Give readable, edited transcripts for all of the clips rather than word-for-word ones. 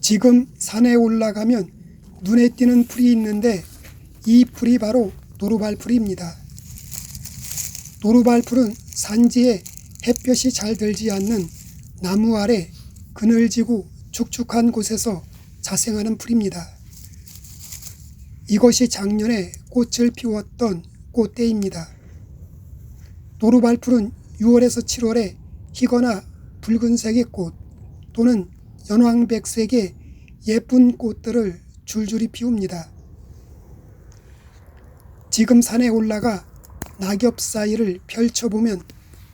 지금 산에 올라가면 눈에 띄는 풀이 있는데 이 풀이 바로 노루발풀입니다. 노루발풀은 산지에 햇볕이 잘 들지 않는 나무 아래 그늘지고 축축한 곳에서 자생하는 풀입니다. 이것이 작년에 꽃을 피웠던 꽃대입니다. 노루발풀은 6월에서 7월에 희거나 붉은색의 꽃 또는 연황백색의 예쁜 꽃들을 줄줄이 피웁니다. 지금 산에 올라가 낙엽 사이를 펼쳐보면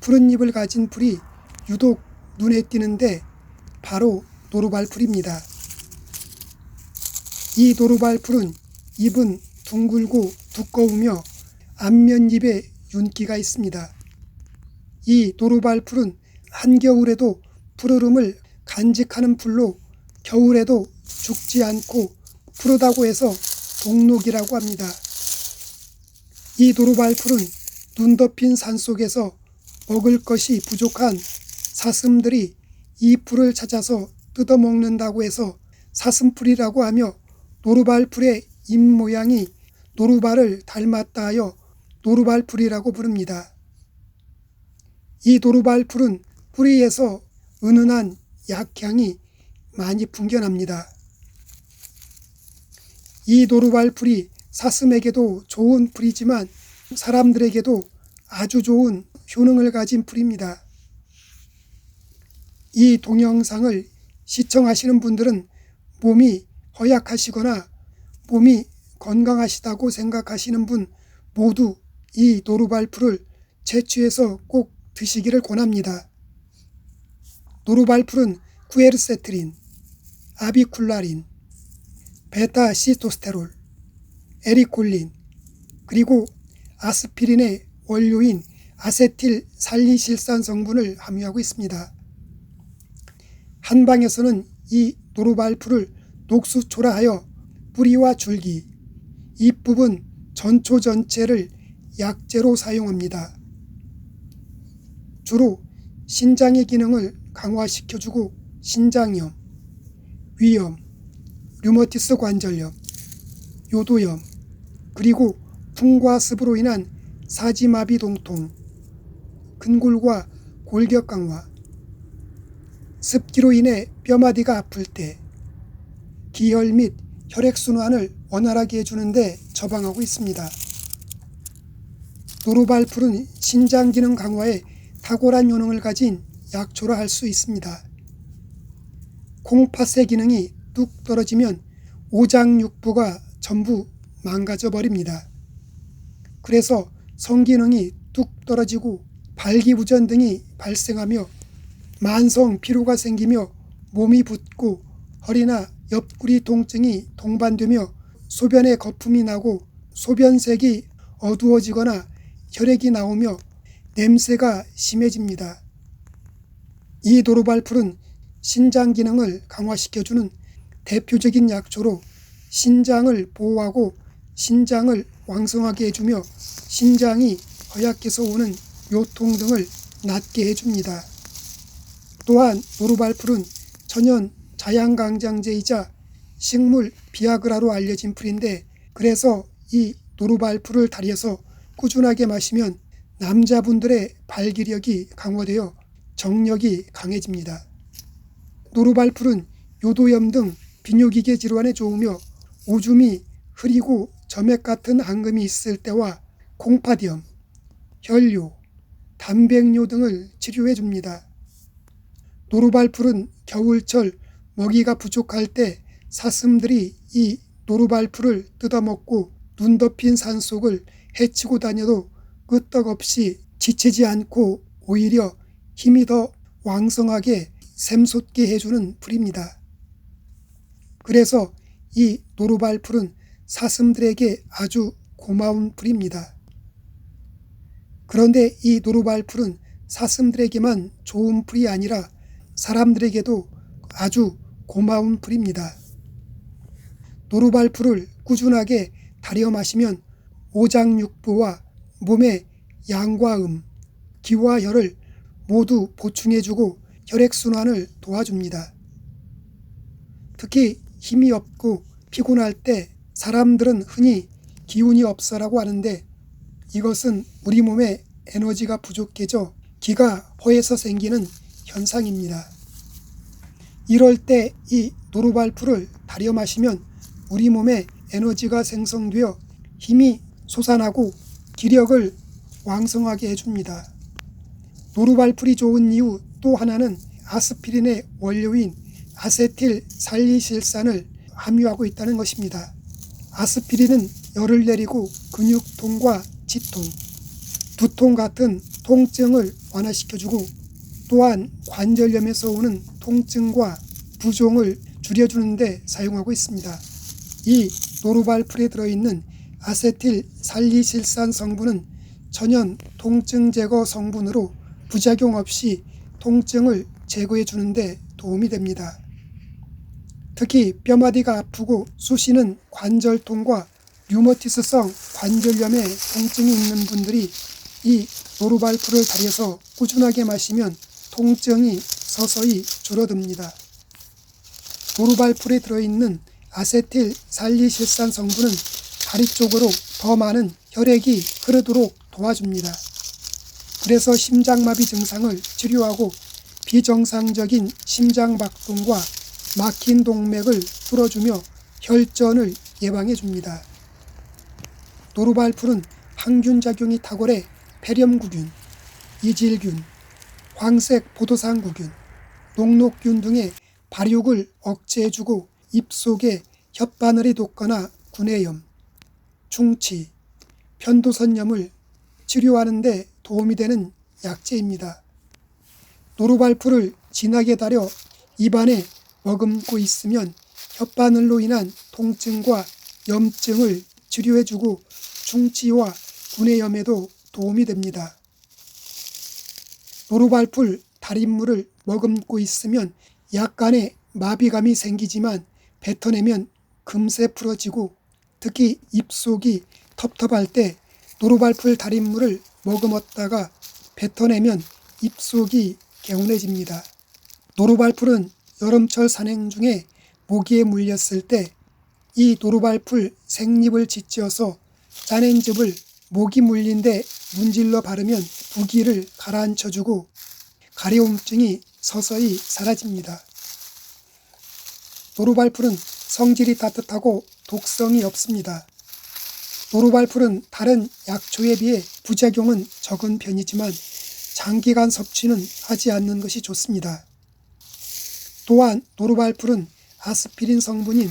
푸른 잎을 가진 풀이 유독 눈에 띄는데 바로 노루발풀입니다. 이 노루발풀은 잎은 둥글고 두꺼우며 앞면잎에 윤기가 있습니다. 이 노루발풀은 한겨울에도 푸르름을 간직하는 풀로 겨울에도 죽지 않고 푸르다고 해서 동록이라고 합니다. 이 노루발풀은 눈 덮인 산속에서 먹을 것이 부족한 사슴들이 이 풀을 찾아서 뜯어먹는다고 해서 사슴풀이라고 하며 노루발풀의 잎 모양이 노루발을 닮았다 하여 노루발풀이라고 부릅니다. 이 노루발풀은 뿌리에서 은은한 약향이 많이 풍겨납니다. 이 노루발풀이 사슴에게도 좋은 풀이지만 사람들에게도 아주 좋은 효능을 가진 풀입니다. 이 동영상을 시청하시는 분들은 몸이 허약하시거나 몸이 건강하시다고 생각하시는 분 모두 이 노루발풀을 채취해서 꼭 드시기를 권합니다. 노루발풀은 쿠에르세트린, 아비쿨라린, 베타시토스테롤, 에리콜린, 그리고 아스피린의 원료인 아세틸살리실산 성분을 함유하고 있습니다. 한방에서는 이 노루발풀을 녹수초라하여 뿌리와 줄기, 잎부분 전초 전체를 약재로 사용합니다. 주로 신장의 기능을 강화시켜주고 신장염, 위염, 류머티스 관절염, 요도염, 그리고 풍과 습으로 인한 사지마비 동통, 근골과 골격 강화, 습기로 인해 뼈마디가 아플 때, 기혈 및 혈액순환을 원활하게 해주는 데 처방하고 있습니다. 노루발풀은 신장 기능 강화에 탁월한 효능을 가진 약초라 할 수 있습니다. 콩팥의 기능이 뚝 떨어지면 오장육부가 전부 망가져 버립니다. 그래서 성기능이 뚝 떨어지고 발기부전 등이 발생하며 만성 피로가 생기며 몸이 붓고 허리나 옆구리 통증이 동반되며 소변에 거품이 나고 소변색이 어두워지거나 혈액이 나오며 냄새가 심해집니다. 이 노루발풀은 신장 기능을 강화시켜주는 대표적인 약초로 신장을 보호하고 신장을 왕성하게 해주며 신장이 허약해서 오는 요통 등을 낫게 해줍니다. 또한 노루발풀은 천연 자양강장제이자 식물 비아그라로 알려진 풀인데 그래서 이 노루발풀을 달여서 꾸준하게 마시면 남자분들의 발기력이 강화되어 정력이 강해집니다. 노루발풀은 요도염 등 비뇨기계 질환에 좋으며 오줌이 흐리고 점액 같은 앙금이 있을 때와 콩팥염, 혈뇨, 단백뇨 등을 치료해 줍니다. 노루발풀은 겨울철 먹이가 부족할 때 사슴들이 이 노루발풀을 뜯어먹고 눈 덮인 산속을 헤치고 다녀도 끄떡없이 지치지 않고 오히려 힘이 더 왕성하게 샘솟게 해주는 풀입니다. 그래서 이 노루발풀은 사슴들에게 아주 고마운 풀입니다. 그런데 이 노루발풀은 사슴들에게만 좋은 풀이 아니라 사람들에게도 아주 고마운 풀입니다. 노루발풀을 꾸준하게 달여 마시면 오장육부와 몸의 양과 기와 혈을 모두 보충해주고 혈액순환을 도와줍니다. 특히 힘이 없고 피곤할 때 사람들은 흔히 기운이 없어라고 하는데, 이것은 우리 몸에 에너지가 부족해져 기가 허해서 생기는 현상입니다. 이럴 때 이 노루발풀을 달여 마시면 우리 몸에 에너지가 생성되어 힘이 솟아나고 기력을 왕성하게 해줍니다. 노루발풀이 좋은 이유 또 하나는 아스피린의 원료인 아세틸살리실산을 함유하고 있다는 것입니다. 아스피린은 열을 내리고 근육통과 지통, 두통 같은 통증을 완화시켜주고, 또한 관절염에서 오는 통증과 부종을 줄여주는 데 사용하고 있습니다. 이 노루발풀에 들어있는 아세틸살리실산 성분은 천연 통증 제거 성분으로 부작용 없이 통증을 제거해 주는데 도움이 됩니다. 특히 뼈마디가 아프고 쑤시는 관절통과 류머티스성 관절염에 통증이 있는 분들이 이 노루발풀을 달여서 꾸준하게 마시면 통증이 서서히 줄어듭니다. 노루발풀에 들어있는 아세틸살리실산 성분은 다리 쪽으로 더 많은 혈액이 흐르도록 도와줍니다. 그래서 심장마비 증상을 치료하고 비정상적인 심장박동과 막힌 동맥을 뚫어주며 혈전을 예방해줍니다. 노루발풀은 항균작용이 탁월해 폐렴구균, 이질균, 황색 포도상구균, 녹록균 등의 발육을 억제해주고 입속에 혓바늘이 돋거나 구내염, 충치, 편도선염을 치료하는 데 도움이 되는 약재입니다. 노루발풀을 진하게 달여 입안에 머금고 있으면 혓바늘로 인한 통증과 염증을 치료해주고 충치와 구내염에도 도움이 됩니다. 노루발풀 달인물을 머금고 있으면 약간의 마비감이 생기지만 뱉어내면 금세 풀어지고, 특히 입속이 텁텁할 때 노루발풀 달인물을 머금었다가 뱉어내면 입속이 개운해집니다. 노루발풀은 여름철 산행 중에 모기에 물렸을 때 이 노루발풀 생잎을 지져서 짜낸 즙을 모기 물린데 문질러 바르면 부기를 가라앉혀주고 가려움증이 서서히 사라집니다. 노루발풀은 성질이 따뜻하고 독성이 없습니다. 노루발풀은 다른 약초에 비해 부작용은 적은 편이지만 장기간 섭취는 하지 않는 것이 좋습니다. 또한 노루발풀은 아스피린 성분인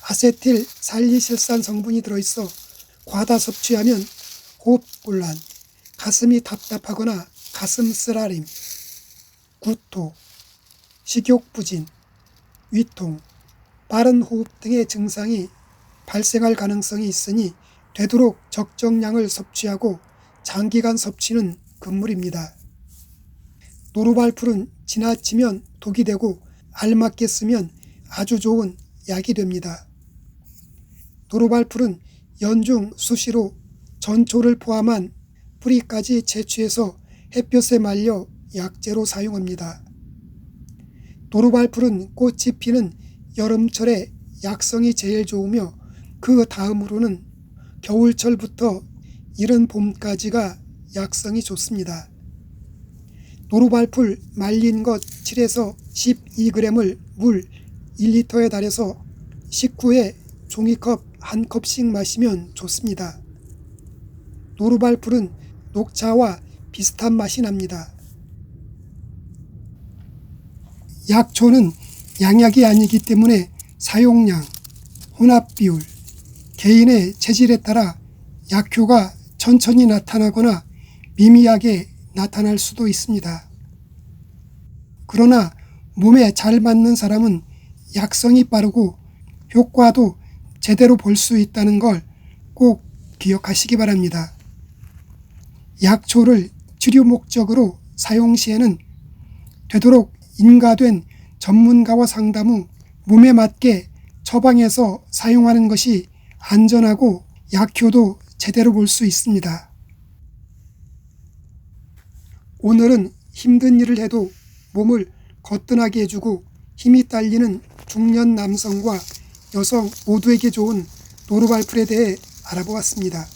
아세틸살리실산 성분이 들어있어 과다 섭취하면 호흡곤란, 가슴이 답답하거나 가슴 쓰라림, 구토, 식욕부진, 위통, 빠른 호흡 등의 증상이 발생할 가능성이 있으니 되도록 적정량을 섭취하고 장기간 섭취는 금물입니다. 노루발풀은 지나치면 독이 되고 알맞게 쓰면 아주 좋은 약이 됩니다. 노루발풀은 연중 수시로 전초를 포함한 뿌리까지 채취해서 햇볕에 말려 약재로 사용합니다. 노루발풀은 꽃이 피는 여름철에 약성이 제일 좋으며 그 다음으로는 겨울철부터 이른 봄까지가 약성이 좋습니다. 노루발풀 말린 것 7에서 12g을 물 1리터에 달여서 식후에 종이컵 1컵씩 마시면 좋습니다. 노루발풀은 녹차와 비슷한 맛이 납니다. 약초는 양약이 아니기 때문에 사용량, 혼합 비율, 개인의 체질에 따라 약효가 천천히 나타나거나 미미하게 나타날 수도 있습니다. 그러나 몸에 잘 맞는 사람은 약성이 빠르고 효과도 제대로 볼 수 있다는 걸 꼭 기억하시기 바랍니다. 약초를 치료 목적으로 사용 시에는 되도록 인가된 전문가와 상담 후 몸에 맞게 처방해서 사용하는 것이 안전하고 약효도 제대로 볼 수 있습니다. 오늘은 힘든 일을 해도 몸을 거뜬하게 해주고 힘이 딸리는 중년 남성과 여성 모두에게 좋은 노르발풀에 대해 알아보았습니다.